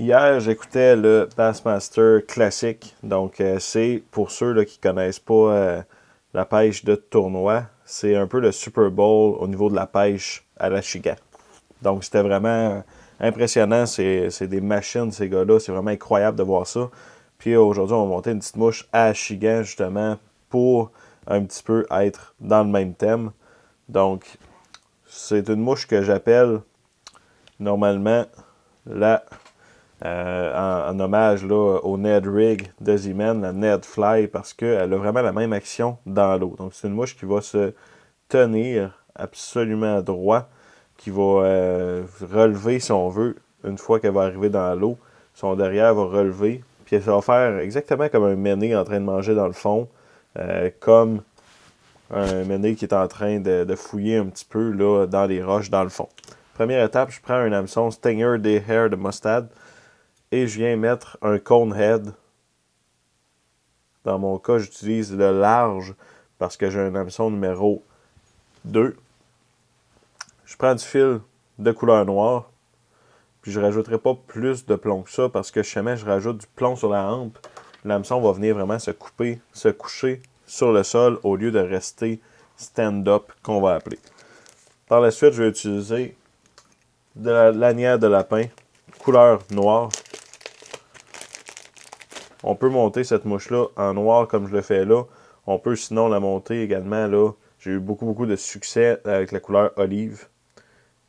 Hier, j'écoutais le Bassmaster classique. Donc, c'est pour ceux là, qui connaissent pas la pêche de tournoi, c'est un peu le Super Bowl au niveau de la pêche à la chigan. Donc, c'était vraiment impressionnant. C'est des machines, ces gars-là. C'est vraiment incroyable de voir ça. Puis aujourd'hui, on va monter une petite mouche à chigan, justement, pour un petit peu être dans le même thème. Donc, c'est une mouche que j'appelle normalement la en hommage là, au Ned Rig de Z-Man, la Ned Fly, parce qu'elle a vraiment la même action dans l'eau. Donc c'est une mouche qui va se tenir absolument droit, qui va relever, si on veut, une fois qu'elle va arriver dans l'eau. Son derrière va relever, puis ça va faire exactement comme un méné en train de manger dans le fond, comme un méné qui est en train de fouiller un petit peu là, dans les roches dans le fond. Première étape, je prends un hameçon Stinger des Hair de Mustad et je viens mettre un cone head. Dans mon cas, j'utilise le large parce que j'ai un hameçon numéro 2. Je prends du fil de couleur noire, puis je ne rajouterai pas plus de plomb que ça parce que jamais je rajoute du plomb sur la hampe, l'hameçon va venir vraiment se couper, se coucher sur le sol au lieu de rester stand-up qu'on va appeler. Par la suite, je vais utiliser de la lanière de lapin, couleur noire. On peut monter cette mouche-là en noir comme je le fais là. On peut sinon la monter également là. J'ai eu beaucoup de succès avec la couleur olive,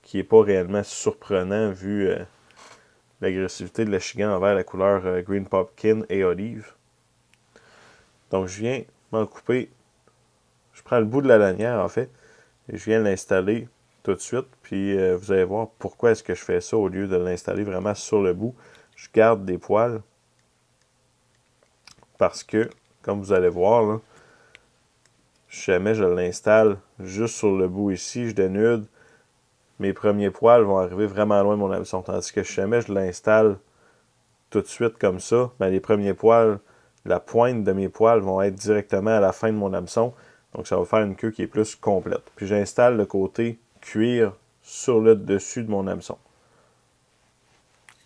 qui n'est pas réellement surprenant vu l'agressivité de l'Achigan envers la couleur Green Pumpkin et olive. Donc je viens m'en couper. Je prends le bout de la lanière en fait, et je viens l'installer tout de suite. Puis vous allez voir pourquoi est-ce que je fais ça au lieu de l'installer vraiment sur le bout. Je garde des poils parce que, comme vous allez voir là, si jamais je l'installe juste sur le bout ici, je dénude, mes premiers poils vont arriver vraiment loin de mon hameçon. Tandis que si jamais je l'installe tout de suite comme ça, ben les premiers poils, la pointe de mes poils vont être directement à la fin de mon hameçon. Donc ça va faire une queue qui est plus complète. Puis j'installe le côté cuir sur le dessus de mon hameçon.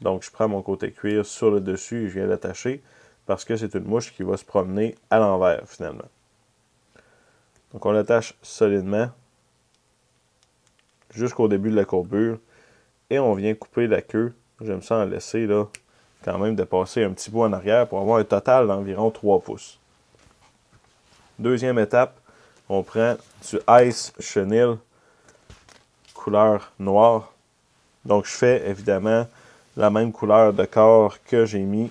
Donc je prends mon côté cuir sur le dessus et je viens l'attacher parce que c'est une mouche qui va se promener à l'envers finalement. Donc on l'attache solidement jusqu'au début de la courbure et on vient couper la queue. J'aime ça en laisser là quand même de passer un petit bout en arrière pour avoir un total d'environ 3 pouces. Deuxième étape, on prend du Ice Chenille couleur noire. Donc je fais évidemment la même couleur de corps que j'ai mis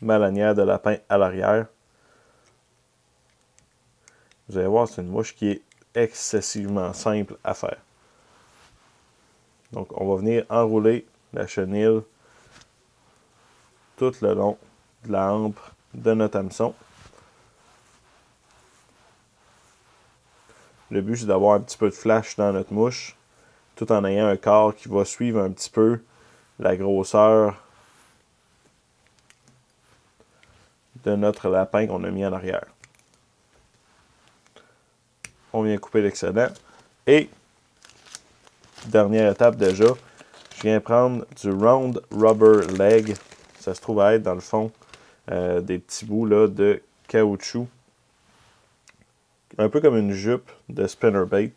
ma lanière de lapin à l'arrière. Vous allez voir, c'est une mouche qui est excessivement simple à faire. Donc on va venir enrouler la chenille tout le long de la hampe de notre hameçon. Le but, c'est d'avoir un petit peu de flash dans notre mouche, tout en ayant un corps qui va suivre un petit peu la grosseur de notre lapin qu'on a mis en arrière. On vient couper l'excédent. Et, dernière étape déjà, je viens prendre du Round Rubber Leg. Ça se trouve à être, dans le fond, des petits bouts là, de caoutchouc. Un peu comme une jupe de spinnerbait.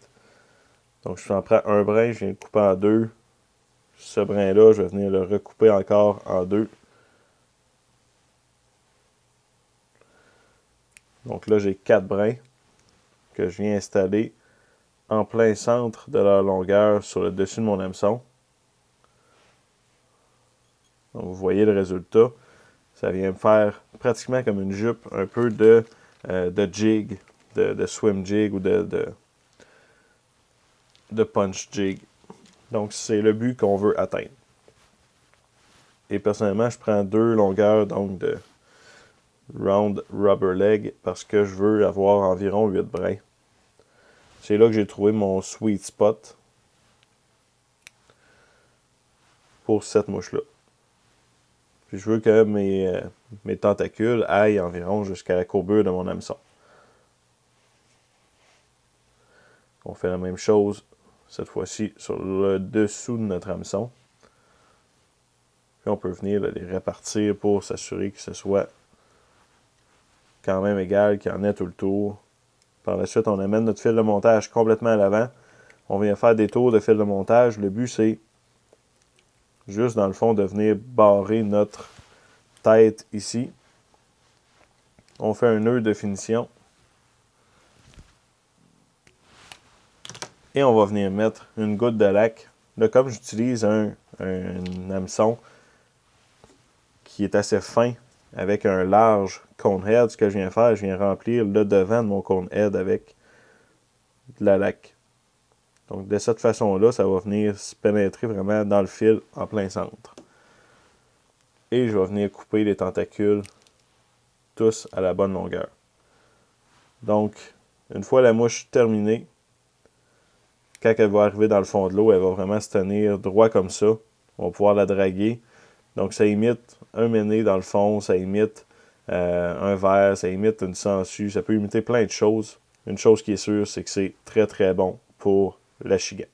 Donc, je en prends un brin, je viens le couper en deux. Ce brin-là, je vais venir le recouper encore en deux. Donc là, j'ai 4 brins que je viens installer en plein centre de leur longueur sur le dessus de mon hameçon. Donc, vous voyez le résultat. Ça vient me faire pratiquement comme une jupe, un peu de jig, de swim jig ou de punch jig. Donc, c'est le but qu'on veut atteindre. Et personnellement, je prends 2 longueurs donc de round rubber leg parce que je veux avoir environ 8 brins. C'est là que j'ai trouvé mon sweet spot pour cette mouche-là. Puis je veux que mes tentacules aillent environ jusqu'à la courbure de mon hameçon. On fait la même chose cette fois-ci sur le dessous de notre hameçon. Puis on peut venir les répartir pour s'assurer que ce soit quand même égal, qu'il y en ait tout le tour. Par la suite, on amène notre fil de montage complètement à l'avant. On vient faire des tours de fil de montage. Le but, c'est juste, dans le fond, de venir barrer notre tête ici. On fait un nœud de finition. Et on va venir mettre une goutte de lac. Là, comme j'utilise un hameçon qui est assez fin avec un large cone head, ce que je viens faire, je viens remplir le devant de mon cone head avec de la laque. Donc de cette façon-là, ça va venir se pénétrer vraiment dans le fil en plein centre. Et je vais venir couper les tentacules tous à la bonne longueur. Donc, une fois la mouche terminée, quand elle va arriver dans le fond de l'eau, elle va vraiment se tenir droit comme ça. On va pouvoir la draguer. Donc ça imite un méné dans le fond, ça imite un verre, ça imite une sangsue, ça peut imiter plein de choses. Une chose qui est sûre, c'est que c'est très très bon pour l'achigan.